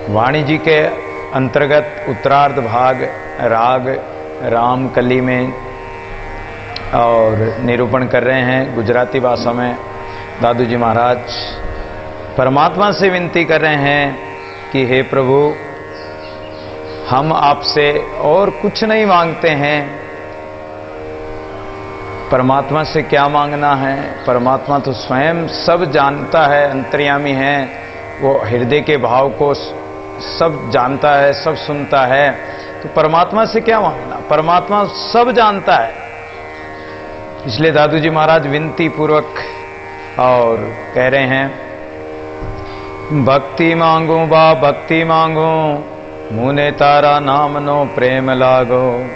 वाणी जी के अंतर्गत उत्तरार्ध भाग राग रामकली में और निरूपण कर रहे हैं गुजराती भाषा में। दादू जी महाराज परमात्मा से विनती कर रहे हैं कि हे प्रभु, हम आपसे और कुछ नहीं मांगते हैं। परमात्मा से क्या मांगना है? परमात्मा तो स्वयं सब जानता है, अंतर्यामी है, वो हृदय के भाव को सब जानता है, सब सुनता है। तो परमात्मा से क्या मांगना? परमात्मा सब जानता है। इसलिए दादू जी महाराज विनती पूर्वक और कह रहे हैं, भक्ति मांगो बा भक्ति मांगो, मुने तारा नाम नो प्रेम लागो।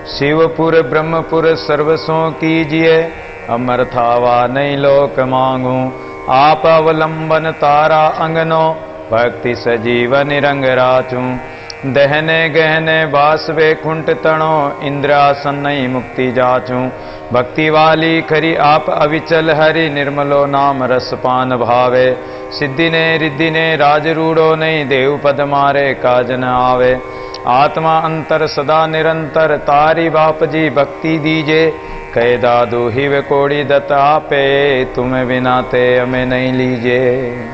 शिवपुर ब्रह्मपुर सर्वसों कीजिए, अमर थावा नहीं लोक मांगो। आप अवलंबन तारा अंगनो, भक्ति सजीव निरंग राचू। दहने गहने बास वैकुंठ तणो, इंद्रासन नहीं मुक्ति जाचू। भक्ति वाली खरी आप अविचल हरि, निर्मलो नाम रस पान भावे। सिद्धि ने रिद्धि ने राज रूढ़ो नहीं, देव पद मारे काज न आवे। आत्मा अंतर सदा निरंतर, तारी बाप जी भक्ति दीजे। कहे दादू ही वे कोड़ी दत्ता पे, तुम्हें बिना ते हमें नहीं लीजे।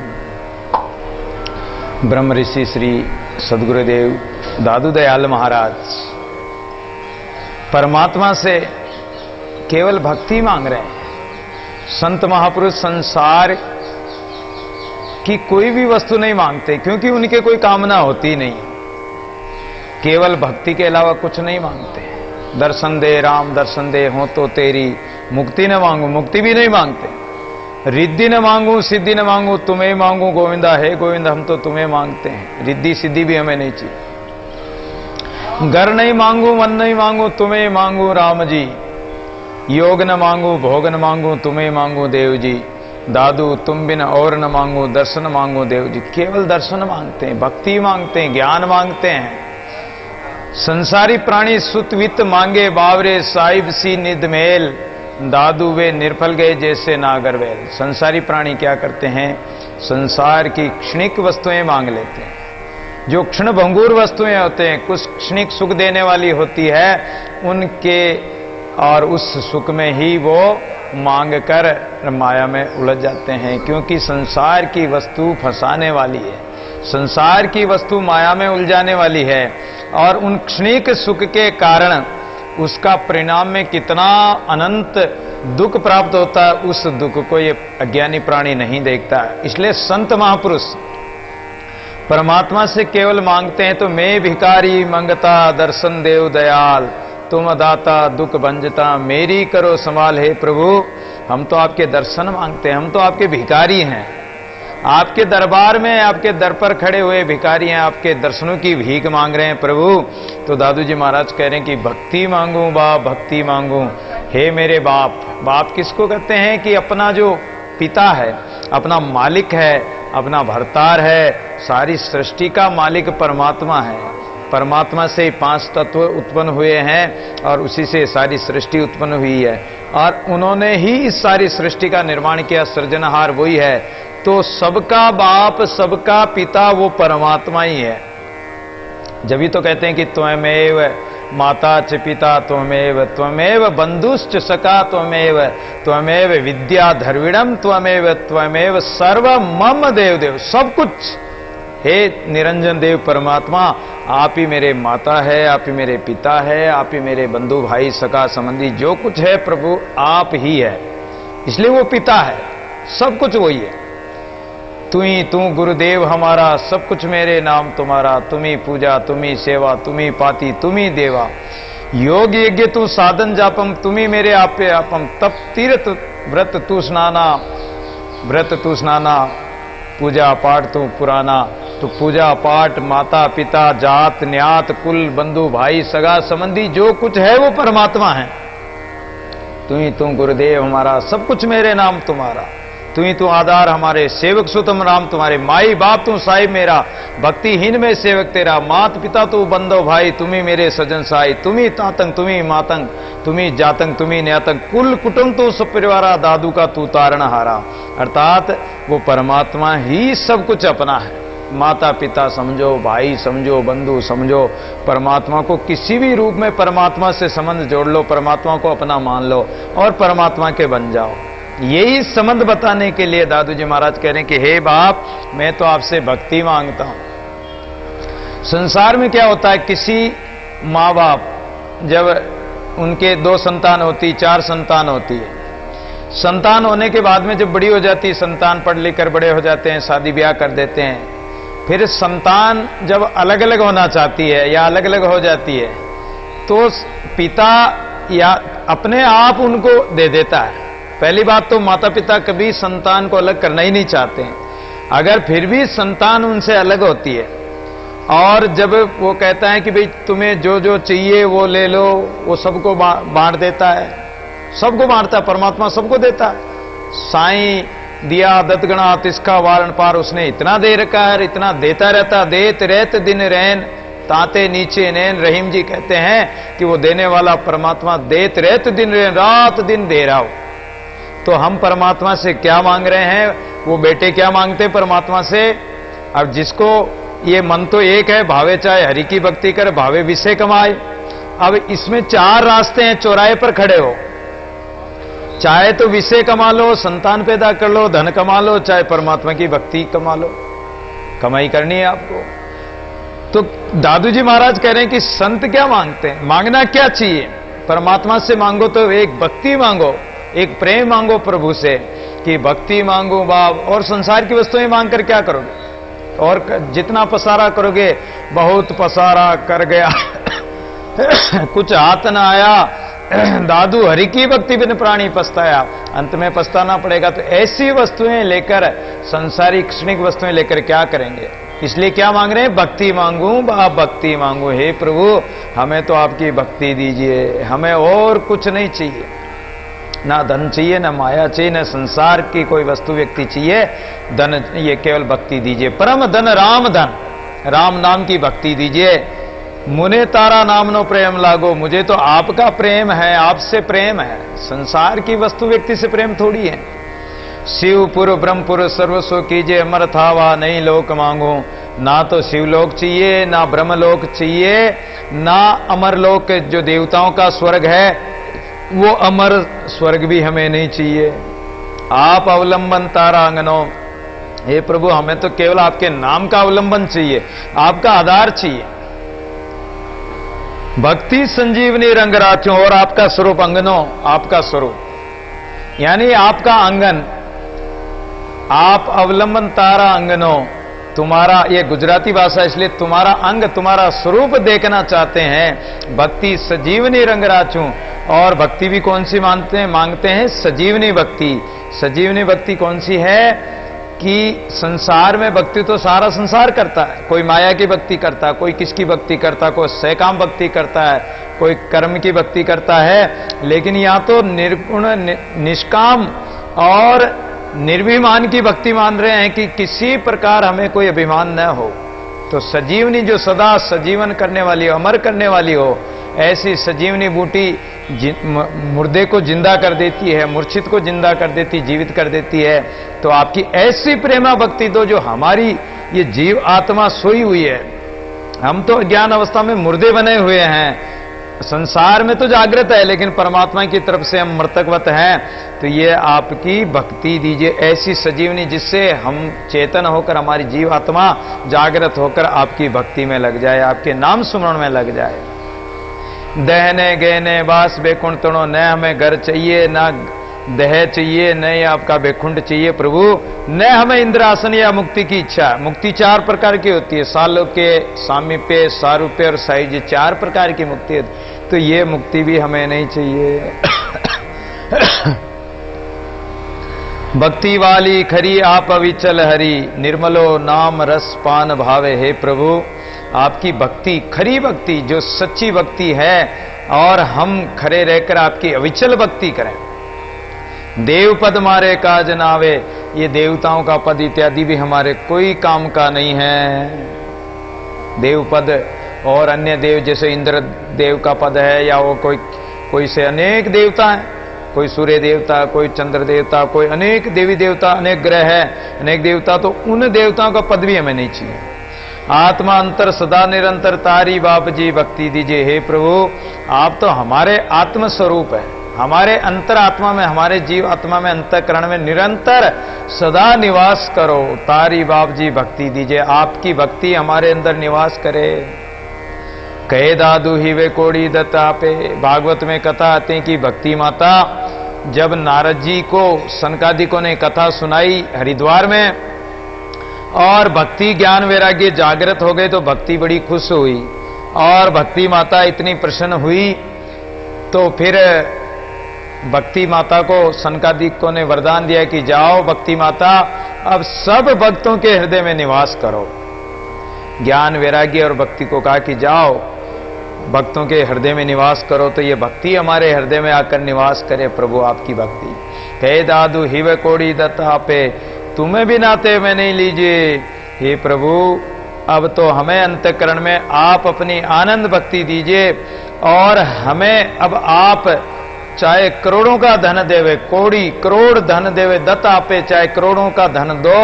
ब्रह्म ऋषि श्री सदगुरुदेव दादू दयाल महाराज परमात्मा से केवल भक्ति मांग रहे हैं। संत महापुरुष संसार की कोई भी वस्तु नहीं मांगते, क्योंकि उनके कोई कामना होती नहीं। केवल भक्ति के अलावा कुछ नहीं मांगते। दर्शन दे राम दर्शन दे, हो तो तेरी मुक्ति न मांगू, मुक्ति भी नहीं मांगते। रिद्धि न मांगू सिद्धि न मांगू, तुम्हें मांगू गोविंदा, है गोविंद हम तो तुम्हें मांगते हैं। रिद्धि सिद्धि भी हमें नहीं चाहिए। घर नहीं मांगू मन नहीं मांगू, तुम्हें मांगू राम जी। योग न मांगू भोग न मांगू, तुम्हें मांगू देव जी। दादू तुम बिन और न मांगू, दर्शन मांगू देव जी। केवल दर्शन मांगते हैं, भक्ति मांगते हैं, ज्ञान मांगते हैं। संसारी प्राणी सुत वित्त मांगे, बावरे साहिब सी निध मेल। दादू वे निर्फल गए जैसे नागरवेल। संसारी प्राणी क्या करते हैं? संसार की क्षणिक वस्तुएं मांग लेते हैं। जो क्षण भंगुर वस्तुएं होते हैं, कुछ क्षणिक सुख देने वाली होती है, उनके और उस सुख में ही वो मांग कर माया में उलझ जाते हैं। क्योंकि संसार की वस्तु फंसाने वाली है, संसार की वस्तु माया में उलझाने वाली है। और उन क्षणिक सुख के कारण उसका परिणाम में कितना अनंत दुख प्राप्त होता है, उस दुख को ये अज्ञानी प्राणी नहीं देखता। इसलिए संत महापुरुष परमात्मा से केवल मांगते हैं, तो मैं भिखारी मंगता दर्शन देव दयाल। तुम दाता दुख भंजता, मेरी करो संभाल हे प्रभु। हम तो आपके दर्शन मांगते हैं, हम तो आपके भिखारी हैं। आपके दरबार में आपके दर पर खड़े हुए भिखारी हैं, आपके दर्शनों की भीख मांग रहे हैं प्रभु। तो दादू जी महाराज कह रहे हैं कि भक्ति मांगू बाप भक्ति मांगू। हे मेरे बाप, बाप किसको कहते हैं? कि अपना जो पिता है, अपना मालिक है, अपना भरतार है, सारी सृष्टि का मालिक परमात्मा है। परमात्मा से 5 तत्व उत्पन्न हुए हैं और उसी से सारी सृष्टि उत्पन्न हुई है। और उन्होंने ही इस सारी सृष्टि का निर्माण किया, सृजनहार वही है। तो सबका बाप सबका पिता वो परमात्मा ही है। जब ही तो कहते हैं कि त्वमेव माता च पिता त्वमेव, त्वमेव बंधुश्च सखा त्वमेव, त्वमेव विद्या धर्विणम त्वमेव, त्वमेव सर्व मम देव देव। सब कुछ हे निरंजन देव परमात्मा, आप ही मेरे माता है, आप ही मेरे पिता है, आप ही मेरे बंधु भाई सखा संबंधी, जो कुछ है प्रभु आप ही है। इसलिए वो पिता है, सब कुछ वही है। तू ही तू गुरुदेव हमारा, सब कुछ मेरे नाम तुम्हारा। तुम्ही पूजा तुम्ही सेवा, तुम्ही पाती तुम्ही देवा। योग यज्ञ तू साधन जापम, तुम्ही मेरे आपे आपम। तप तीर्थ व्रत तू स्नाना, व्रत तू स्नाना। पूजा पाठ तू पुराना। तो पूजा पाठ माता पिता जात न्यात कुल बंधु भाई सगा संबंधी जो कुछ है वो परमात्मा है। तू ही तू गुरुदेव हमारा, सब कुछ मेरे नाम तुम्हारा। तू ही तू आधार हमारे, सेवक सुतम राम तुम्हारे। माई बाप तू साहिब मेरा, भक्तिहीन में सेवक तेरा। मात पिता तू बंदो भाई, तुम्ही मेरे सजन साई। तुम्ही तातंग तुम्ही मातंग, तुम्ही जातंग तुम्ही न्यातंग। कुल कुटुंब तू सपरिवारा, दादू का तू तारण हारा। अर्थात वो परमात्मा ही सब कुछ अपना है। माता पिता समझो, भाई समझो, बंधु समझो, परमात्मा को किसी भी रूप में परमात्मा से संबंध जोड़ लो, परमात्मा को अपना मान लो और परमात्मा के बन जाओ। यही संबंध बताने के लिए दादू जी महाराज कह रहे हैं कि हे बाप, मैं तो आपसे भक्ति मांगता हूं। संसार में क्या होता है, किसी माँ बाप जब उनके 2 संतान होती, 4 संतान होती है, संतान होने के बाद में जब बड़ी हो जाती है, संतान पढ़ लिख कर बड़े हो जाते हैं, शादी ब्याह कर देते हैं, फिर संतान जब अलग अलग होना चाहती है या अलग अलग हो जाती है तो पिता या अपने आप उनको दे देता है। पहली बात तो माता पिता कभी संतान को अलग करना ही नहीं चाहते हैं। अगर फिर भी संतान उनसे अलग होती है और जब वो कहता है कि भाई तुम्हें जो जो चाहिए वो ले लो, वो सबको बांट देता है, सबको बांटता है, परमात्मा सबको देता है। साईं दिया दत्तगणा तिसका वारण पार, उसने इतना दे रखा है, इतना देता रहता, देत रहत दिन रहन ताते नीचे नैन। रहीम जी कहते हैं कि वो देने वाला परमात्मा देत रहत दिन रहन, रात दिन दे रहा हो। तो हम परमात्मा से क्या मांग रहे हैं, वो बेटे क्या मांगते हैं परमात्मा से। अब जिसको ये मन तो एक है, भावे चाहे हरि की भक्ति करे, भावे विषय कमाए। अब इसमें 4 रास्ते हैं, चौराहे पर खड़े हो, चाहे तो विषय कमा लो, संतान पैदा कर लो, धन कमा लो, चाहे परमात्मा की भक्ति कमा लो, कमाई करनी है आपको। तो दादू जी महाराज कह रहे हैं कि संत क्या मांगते हैं, मांगना क्या चाहिए। परमात्मा से मांगो तो एक भक्ति मांगो, एक प्रेम मांगो प्रभु से कि भक्ति मांगो बाप। और संसार की वस्तुएं मांग कर क्या करोगे, और जितना पसारा करोगे, बहुत पसारा कर गया कुछ हाथ ना आया, दादू हरि की भक्ति बिन प्राणी पछताया, अंत में पछताना पड़ेगा। तो ऐसी वस्तुएं लेकर, संसारिक क्षणिक वस्तुएं लेकर क्या करेंगे। इसलिए क्या मांग रहे हैं, भक्ति मांगू बाप, भक्ति मांगू। हे प्रभु, हमें तो आपकी भक्ति दीजिए, हमें और कुछ नहीं चाहिए, ना धन चाहिए, ना माया चाहिए, ना संसार की कोई वस्तु व्यक्ति चाहिए। धन, ये केवल भक्ति दीजिए। परम धन राम धन, राम नाम की भक्ति दीजिए। मुने तारा नाम नो प्रेम लागो, मुझे तो आपका प्रेम है, आपसे प्रेम है, संसार की वस्तु व्यक्ति से प्रेम थोड़ी है। शिवपुर ब्रह्मपुर सर्वस्व कीजिए, अमर था वह नहीं लोक मांगू। ना तो शिवलोक चाहिए, ना ब्रह्मलोक चाहिए, ना अमरलोक जो देवताओं का स्वर्ग है, वो अमर स्वर्ग भी हमें नहीं चाहिए। आप अवलंबन तारा अंगनो, हे प्रभु, हमें तो केवल आपके नाम का अवलंबन चाहिए, आपका आधार चाहिए। भक्ति संजीवनी रंगराचों, और आपका स्वरूप अंगनो, आपका स्वरूप यानी आपका आंगन, आप अवलंबन तारा अंगनो, तुम्हारा, ये गुजराती भाषा इसलिए तुम्हारा अंग, तुम्हारा स्वरूप देखना चाहते हैं। भक्ति सजीवनी रंगराचूं, और भक्ति भी कौन सी मांगते हैं, सजीवनी भक्ति। सजीवनी भक्ति कौन सी है कि संसार में भक्ति तो सारा संसार करता है, कोई माया की भक्ति करता है, कोई किसकी भक्ति करता है, कोई सैकाम भक्ति करता है, कोई कर्म की भक्ति करता है। लेकिन यहां तो निर्गुण निष्काम और निर्भिमान की भक्ति मान रहे हैं कि किसी प्रकार हमें कोई अभिमान न हो। तो सजीवनी जो सदा सजीवन करने वाली हो, अमर करने वाली हो, ऐसी सजीवनी बूटी मुर्दे को जिंदा कर देती है, मूर्छित को जिंदा कर देती, जीवित कर देती है। तो आपकी ऐसी प्रेमा भक्ति दो जो हमारी ये जीव आत्मा सोई हुई है। हम तो ज्ञान अवस्था में मुर्दे बने हुए हैं, संसार में तो जागृत है, लेकिन परमात्मा की तरफ से हम मृतकवत हैं। तो ये आपकी भक्ति दीजिए, ऐसी सजीवनी जिससे हम चेतन होकर, हमारी जीव आत्मा जागृत होकर आपकी भक्ति में लग जाए, आपके नाम सुमरण में लग जाए। दहने गहने बास बेकुंठ तणो, न हमें घर चाहिए, ना दह चाहिए, न आपका बेकुंठ चाहिए प्रभु, न हमें इंद्रासन या मुक्ति की इच्छा। मुक्ति 4 प्रकार की होती है, सालों के, सामीप्य, सारूप्य और साइज, 4 प्रकार की मुक्ति है। तो ये मुक्ति भी हमें नहीं चाहिए। भक्ति वाली खरी आप अविचल हरि, निर्मलो नाम रस पान भावे। हे प्रभु, आपकी भक्ति, खरी भक्ति जो सच्ची भक्ति है, और हम खरे रहकर आपकी अविचल भक्ति करें। देव पद मारे काज नावे, ये देवताओं का पद इत्यादि भी हमारे कोई काम का नहीं है। देव पद और अन्य देव जैसे इंद्र देव का पद है, या वो कोई से अनेक देवता हैं, कोई सूर्य देवता, कोई चंद्र देवता, कोई अनेक देवी देवता, अनेक ग्रह है, अनेक देवता, तो उन देवताओं का पद भी हमें नहीं चाहिए। आत्मा अंतर सदा निरंतर तारी बाप जी भक्ति दीजिए। हे प्रभु, आप तो हमारे आत्म स्वरूप है, हमारे अंतर आत्मा में, हमारे जीव आत्मा में, अंतःकरण में निरंतर सदा निवास करो। तारी बाप जी भक्ति दीजिए, आपकी भक्ति हमारे अंदर निवास करे। कहे दादू ही वे कोड़ी दत्ता पे। भागवत में कथा आते हैं कि भक्ति माता जब नारद जी को सनकादिकों ने कथा सुनाई हरिद्वार में, और भक्ति ज्ञान वैराग्य जागृत हो गए, तो भक्ति बड़ी खुश हुई, और भक्ति माता इतनी प्रसन्न हुई, तो फिर भक्ति माता को सनकादिकों ने वरदान दिया कि जाओ भक्ति माता, अब सब भक्तों के हृदय में निवास करो। ज्ञान वैराग्य और भक्ति को कहा कि जाओ भक्तों के हृदय में निवास करो, तो ये भक्ति हमारे हृदय में आकर निवास करे। प्रभु आपकी भक्ति। कहे दादू हिव कोड़ी दत्ता पे, तुम्हें भी नाते में नहीं लीजिए। हे प्रभु, अब तो हमें अंतःकरण में आप अपनी आनंद भक्ति दीजिए, और हमें अब आप चाहे करोड़ों का धन देवे, कोड़ी करोड़ धन देवे, दत्ता पे चाहे करोड़ों का धन दो,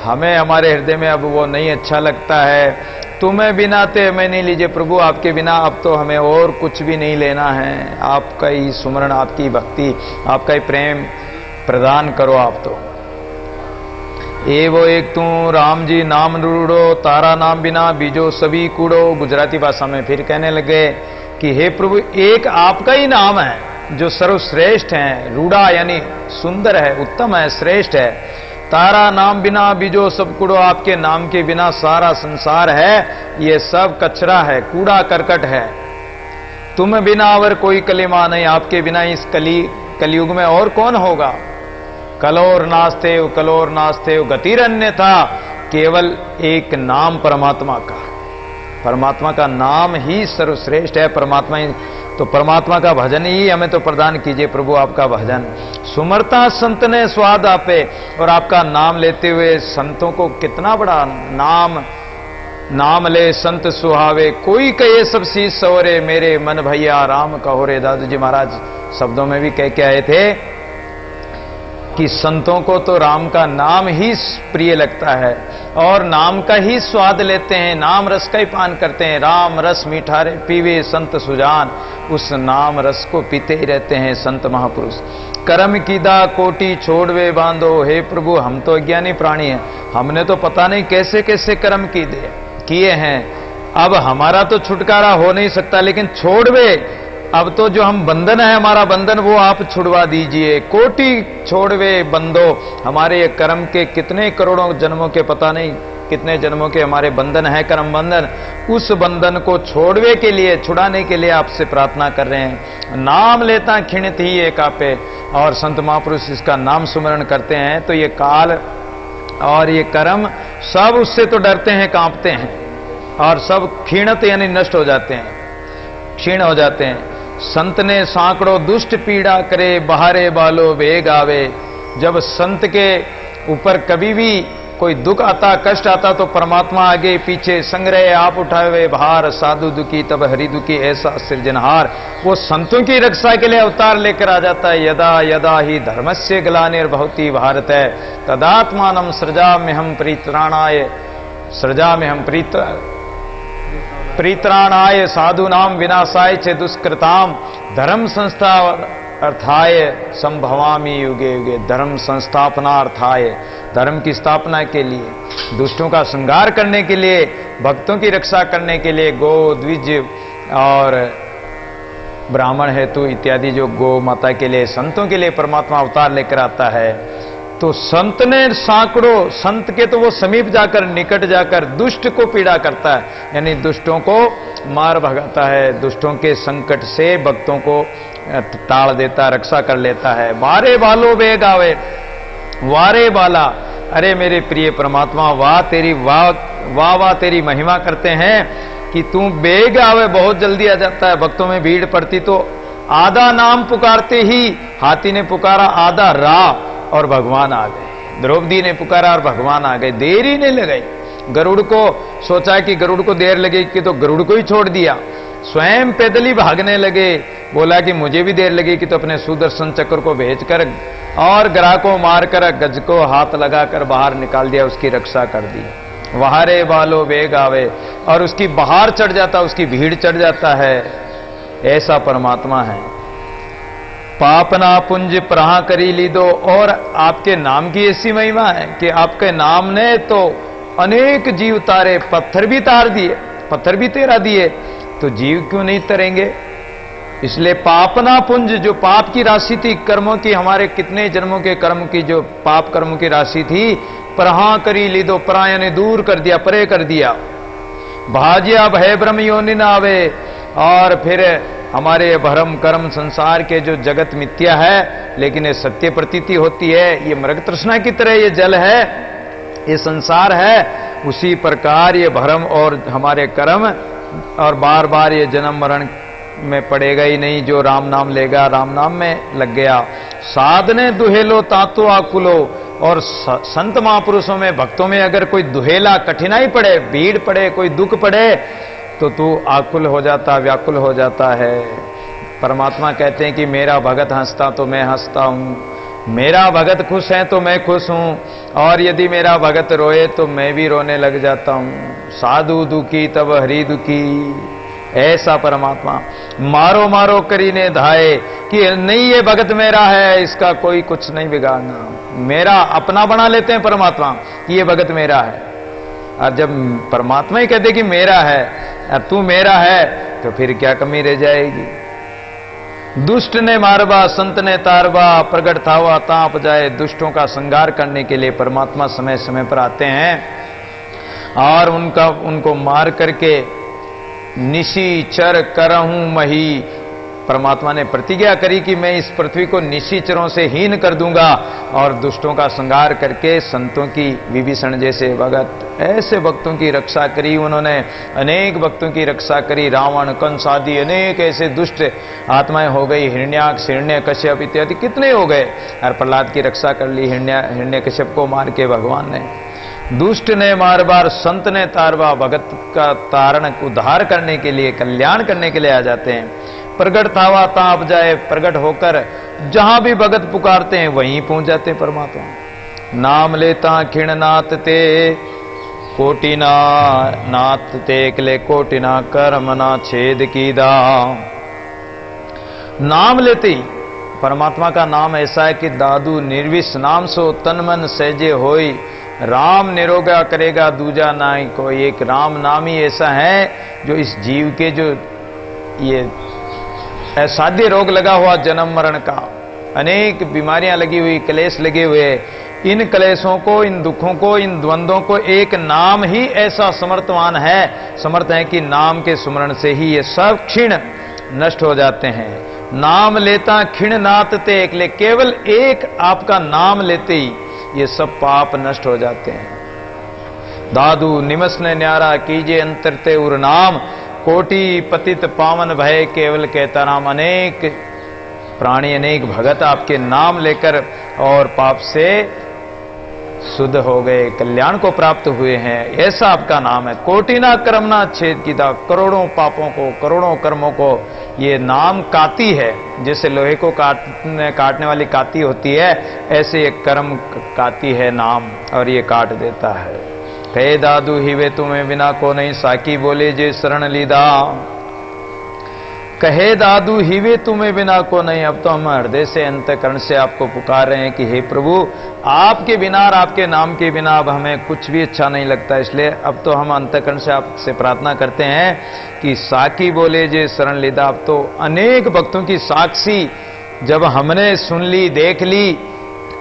हमें हमारे हृदय में अब वो नहीं अच्छा लगता है। तुम्हें बिना ते हमें नहीं लीजिए प्रभु, आपके बिना अब तो हमें और कुछ भी नहीं लेना है। आपका ही सुमरण, आपकी भक्ति, आपका ही प्रेम प्रदान करो आप तो। ए वो एक तू राम जी नाम रूड़ो, तारा नाम बिना बीजो सभी कूड़ो। गुजराती भाषा में फिर कहने लगे कि हे प्रभु, एक आपका ही नाम है जो सर्वश्रेष्ठ है। रूड़ा यानी सुंदर है, उत्तम है, श्रेष्ठ है। तारा नाम बिना बीजो सब कूड़ो, आपके नाम के बिना सारा संसार है ये सब कचरा है, कूड़ा करकट है। तुम बिना और कोई कलिमा नहीं, आपके बिना इस कलयुग में और कौन होगा। कलोर नास्ते कलोर नास्ते गतिरन्य था, केवल एक नाम परमात्मा का। परमात्मा का नाम ही सर्वश्रेष्ठ है। परमात्मा ही तो, परमात्मा का भजन ही हमें तो प्रदान कीजिए प्रभु, आपका भजन। सुमरता संत ने स्वाद आपे, और आपका नाम लेते हुए संतों को कितना बड़ा नाम ले संत सुहावे। कोई कहे सब शीश सवरे, मेरे मन भैया राम कहो रे। दादू जी महाराज शब्दों में भी कह के आए थे कि संतों को तो राम का नाम ही प्रिय लगता है, और नाम का ही स्वाद लेते हैं, नाम रस का ही पान करते हैं। राम रस मीठा रे पीवे संत सुजान, उस नाम रस को पीते ही रहते हैं संत महापुरुष। कर्म कीदा कोटि छोड़वे बांधो। हे प्रभु, हम तो अज्ञानी प्राणी हैं, हमने तो पता नहीं कैसे कैसे कर्म किए हैं। अब हमारा तो छुटकारा हो नहीं सकता, लेकिन छोड़वे, अब तो जो हम बंधन है, हमारा बंधन, वो आप छुड़वा दीजिए। कोटि छोड़वे बंधो, हमारे ये कर्म के कितने करोड़ों जन्मों के, पता नहीं कितने जन्मों के हमारे बंधन है, कर्म बंधन। उस बंधन को छोड़वे के लिए, छुड़ाने के लिए आपसे प्रार्थना कर रहे हैं। नाम लेता खिणत ही एक आपे, और संत महापुरुष इसका नाम सुमरण करते हैं तो ये काल और ये कर्म सब उससे तो डरते हैं, कांपते हैं, और सब क्षीणत यानी नष्ट हो जाते हैं, क्षीण हो जाते हैं। संत ने सांकड़ों दुष्ट पीड़ा करे, बहारे बालो बेग आवे। जब संत के ऊपर कभी भी कोई दुख आता, कष्ट आता, तो परमात्मा आगे पीछे संग्रह आप उठावे भार। साधु दुखी तब हरि दुखी, ऐसा सृजनहार। वो संतों की रक्षा के लिए अवतार लेकर आ जाता है। यदा यदा ही धर्मस्य ग्लानिर्भवति भारत है, तदात्मानं सृजाम्यहं परित्राणाय, सृजाम्यहं परित्राणाय साधूनाम विनाशाय च दुष्कृताम, धर्म संस्था अर्थाय संभवामि युगे युगे। धर्म संस्थापनार्थाय, धर्म की स्थापना के लिए, दुष्टों का संहार करने के लिए, भक्तों की रक्षा करने के लिए, गो द्विज और ब्राह्मण हेतु इत्यादि जो गो माता के लिए, संतों के लिए परमात्मा अवतार लेकर आता है। तो संत ने सैकड़ों, संत के तो वो समीप जाकर, निकट जाकर दुष्ट को पीड़ा करता है, यानी दुष्टों को मार भगाता है, दुष्टों के संकट से भक्तों को टाल देता, रक्षा कर लेता है। वारे बालो बेग आवे, वारे बाला, अरे मेरे प्रिय परमात्मा, वाह तेरी वाह तेरी महिमा करते हैं कि तू बेग आवे, बहुत जल्दी आ जाता है। भक्तों में भीड़ पड़ती तो आधा नाम पुकारते ही, हाथी ने पुकारा आधा राह और भगवान आ गए। द्रौपदी ने पुकारा और भगवान आ गए, देर ही नहीं लगाई। गरुड़ को सोचा कि गरुड़ को देर लगेगी, तो गरुड़ को ही छोड़ दिया। स्वयं पैदल ही भागने लगे। बोला कि मुझे भी देर लगेगी, तो अपने सुदर्शन चक्र को भेजकर और ग्राह को मारकर गज को हाथ लगाकर बाहर निकाल दिया, उसकी रक्षा कर दी। वहारे बालो वेग आवे, और उसकी बाहर चढ़ जाता, उसकी भीड़ चढ़ जाता है। ऐसा परमात्मा है। पापना पुंज प्रहा करी ली दो, और आपके नाम की ऐसी महिमा है कि आपके नाम ने तो अनेक जीव तारे, पत्थर भी तार दिए, पत्थर भी तेरा दिए, तो जीव क्यों नहीं तरेंगे? इसलिए पापना पुंज, जो पाप की राशि थी, कर्मों की, हमारे कितने जन्मों के कर्म की जो पाप कर्मों की राशि थी, प्रहा करी ली दो, पराया ने दूर कर दिया, परे कर दिया। भाजिया भय ब्रह्म योनि न आवे, और फिर हमारे भरम कर्म संसार के जो जगत मिथ्या है, लेकिन ये सत्य प्रतीति होती है। ये मृग तृष्णा की तरह ये जल है, ये संसार है, उसी प्रकार ये भरम और हमारे कर्म, और बार बार ये जन्म मरण में पड़ेगा ही नहीं। जो राम नाम लेगा, राम नाम में लग गया। साधने दुहेलो तातो आकुलो, और संत महापुरुषों में, भक्तों में अगर कोई दुहेला, कठिनाई पड़े, भीड़ पड़े, कोई दुख पड़े, तो तू आकुल हो जाता, व्याकुल हो जाता है। परमात्मा कहते हैं कि मेरा भगत हंसता तो मैं हंसता हूं, मेरा भगत खुश है तो मैं खुश हूं, और यदि मेरा भगत रोए तो मैं भी रोने लग जाता हूं। साधु दुखी तब हरि दुखी, ऐसा परमात्मा। मारो मारो करीने धाए, कि नहीं ये भगत मेरा है, इसका कोई कुछ नहीं बिगाड़ना। मेरा अपना बना लेते हैं परमात्मा कि ये भगत मेरा है। और जब परमात्मा ही कहते कि मेरा है, तू मेरा है, तो फिर क्या कमी रह जाएगी? दुष्ट ने मारबा संत ने तारबा, प्रगट थावा ताप जाए। दुष्टों का संहार करने के लिए परमात्मा समय समय पर आते हैं और उनको मार करके निशिचर करहूं मही। परमात्मा ने प्रतिज्ञा करी कि मैं इस पृथ्वी को निशिचरों से हीन कर दूंगा, और दुष्टों का संहार करके संतों की, विभीषण जैसे भगत, ऐसे भक्तों की रक्षा करी उन्होंने। अनेक भक्तों की रक्षा करी। रावण, कंस आदि अनेक ऐसे दुष्ट आत्माएं हो गई, हिरण्याक्ष, हिरण्यकश्यप इत्यादि कितने हो गए, और प्रहलाद की रक्षा कर ली हिरण्यकश्यप को मार के भगवान ने। दुष्ट ने मार बार संत ने तारबा, भगत का तारण, उद्धार करने के लिए, कल्याण करने के लिए आ जाते हैं। प्रगट थावा ताप जाए, प्रगट होकर जहां भी भगत पुकारते हैं वहीं पहुंच जाते हैं परमात्मा। नाम लेता खिणनाथ ते, कोटिना नाथ ते कले, कोटिना कर्मना छेद कीदा। नाम लेते ही, परमात्मा का नाम ऐसा है कि दादू निर्विष नाम सो तन मन सहजे होई, राम निरोगा करेगा दूजा नाई कोई। एक राम नाम ही ऐसा है जो इस जीव के जो ये असाध्य रोग लगा हुआ, जन्म मरण का, अनेक बीमारियां लगी हुई, क्लेश लगे हुए, इन क्लेशों को, इन दुखों को, इन द्वंद्वों को एक नाम ही ऐसा समर्थवान है, समर्थ है कि नाम के सुमरण से ही ये सब क्षीण नष्ट हो जाते हैं। नाम लेता क्षीण नाथ ते एकले, केवल एक आपका नाम लेते ही ये सब पाप नष्ट हो जाते हैं। दादू निमस ने न्यारा कीजिए अंतरते उर नाम, कोटि पतित पावन भय केवल कहता राम। अनेक प्राणी, अनेक भगत आपके नाम लेकर और पाप से शुद्ध हो गए, कल्याण को प्राप्त हुए हैं। ऐसा आपका नाम है। कोटिना कर्मना छेद कीदा, करोड़ों पापों को, करोड़ों कर्मों को ये नाम काती है। जैसे लोहे को काटने वाली काती होती है, ऐसे ये कर्म काती है नाम, और ये काट देता है। कहे दादू ही वे तुम्हें बिना को नहीं, साकी बोले जे शरण लीदा। कहे दादू ही वे तुम्हें बिना को नहीं। अब तो हम हृदय से, अंतःकरण से आपको पुकार रहे हैं कि हे प्रभु, आपके बिना और आपके नाम के बिना अब हमें कुछ भी अच्छा नहीं लगता। इसलिए अब तो हम अंतःकरण से आपसे प्रार्थना करते हैं कि साकी बोले जे शरण लीदा। अब तो अनेक भक्तों की साक्षी जब हमने सुन ली, देख ली,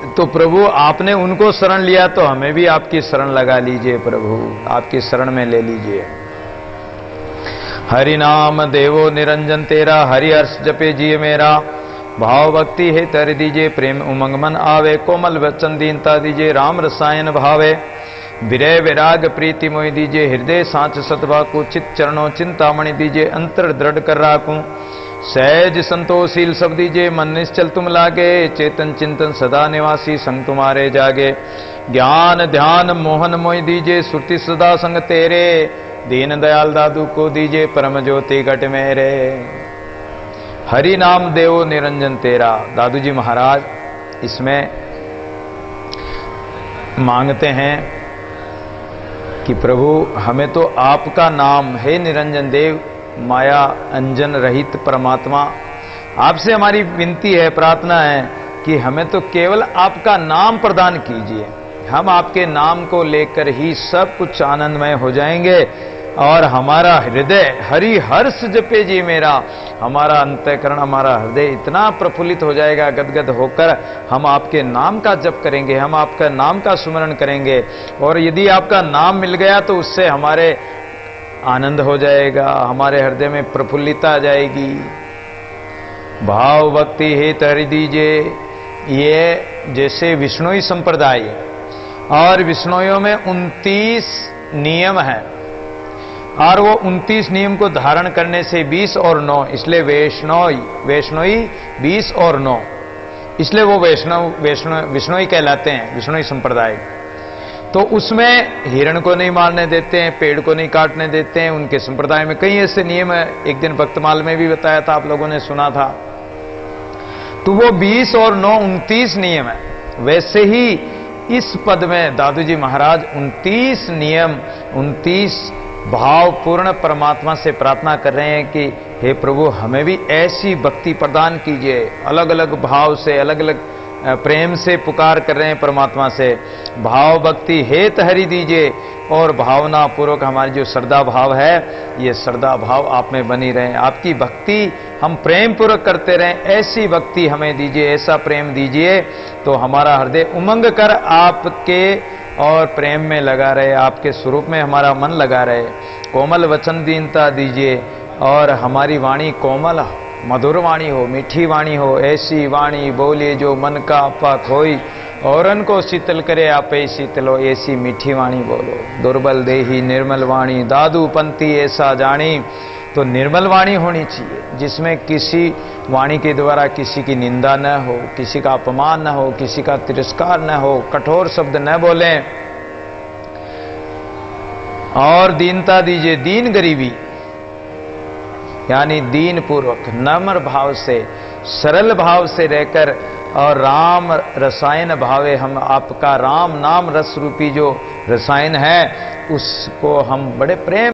तो प्रभु आपने उनको शरण लिया, तो हमें भी आपकी शरण लगा लीजिए प्रभु, आपकी शरण में ले लीजिए। हरि नाम देवो निरंजन तेरा, हरि हर्ष जपे जिये मेरा। भाव भक्ति है तर दीजिए, प्रेम उमंग मन आवे, कोमल वचन दीनता दीजिए, राम रसायन भावे। विरय वैराग प्रीति मोहि दीजिए, हृदय सांच सतभा को, चित चरणों चिंतामणि दीजिए, अंतर दृढ़ कर राखूं। सहज संतोषील सब दीजिए, मन निश्चल तुम लागे, चेतन चिंतन सदा निवासी संग तुम्हारे जागे। ज्ञान ध्यान मोहन मोहि दीजिए, श्रुति सदा संग तेरे, दीन दयाल दादू को दीजिए परम ज्योति घट मेरे। हरि नाम देवो निरंजन तेरा। दादू जी महाराज इसमें मांगते हैं कि प्रभु हमें तो आपका नाम है निरंजन देव, माया अंजन रहित परमात्मा, आपसे हमारी विनती है, प्रार्थना है कि हमें तो केवल आपका नाम प्रदान कीजिए। हम आपके नाम को लेकर ही सब कुछ आनंदमय हो जाएंगे और हमारा हृदय हरि हर्ष जपे जी मेरा, हमारा अंतःकरण, हमारा हृदय इतना प्रफुल्लित हो जाएगा, गदगद होकर हम आपके नाम का जप करेंगे, हम आपका नाम का सुमरण करेंगे। और यदि आपका नाम मिल गया तो उससे हमारे आनंद हो जाएगा, हमारे हृदय में प्रफुल्लिता आ जाएगी। भाव भक्ति हेत हरि दीजिए, ये जैसे विष्णुई संप्रदाय और विष्णुइयों में 29 नियम हैं और वो 29 नियम को धारण करने से 20 और 9, इसलिए वैष्णोई 20 और 9, इसलिए वो विष्णुई कहलाते हैं, विष्णुई संप्रदाय। तो उसमें हिरण को नहीं मारने देते हैं, पेड़ को नहीं काटने देते हैं, उनके संप्रदाय में कई ऐसे नियम है। एक दिन भक्तमाल में भी बताया था, आप लोगों ने सुना था। तो वो 20 और 9 29 नियम है। वैसे ही इस पद में दादू जी महाराज 29 नियम 29 भावपूर्ण परमात्मा से प्रार्थना कर रहे हैं कि हे प्रभु हमें भी ऐसी भक्ति प्रदान कीजिए। अलग अलग भाव से, अलग अलग प्रेम से पुकार कर रहे हैं परमात्मा से। भाव भक्ति हेत हरि दीजिए और भावना पूर्वक हमारी जो श्रद्धा भाव है, ये श्रद्धा भाव आप में बनी रहे। आपकी भक्ति हम प्रेम पूर्वक करते रहें, ऐसी भक्ति हमें दीजिए, ऐसा प्रेम दीजिए तो हमारा हृदय उमंग कर आपके और प्रेम में लगा रहे, आपके स्वरूप में हमारा मन लगा रहे। कोमल वचन दीनता दीजिए और हमारी वाणी कोमल मधुर वाणी हो, मीठी वाणी हो, ऐसी वाणी बोलिए जो मन का आपा खोई औरन को शीतल करे आपे शीतल हो, ऐसी मीठी वाणी बोलो। दुर्बल देही निर्मल वाणी दादू पंथी ऐसा जानी। तो निर्मल वाणी होनी चाहिए जिसमें किसी वाणी के द्वारा किसी की निंदा न हो, किसी का अपमान न हो, किसी का तिरस्कार न हो, कठोर शब्द न बोलें। और दीनता दीजिए, दीन गरीबी यानी दीन पूर्वक नम्र भाव से, सरल भाव से रहकर और राम रसायन भावे, हम आपका राम नाम रस रूपी जो रसायन है उसको हम बड़े प्रेम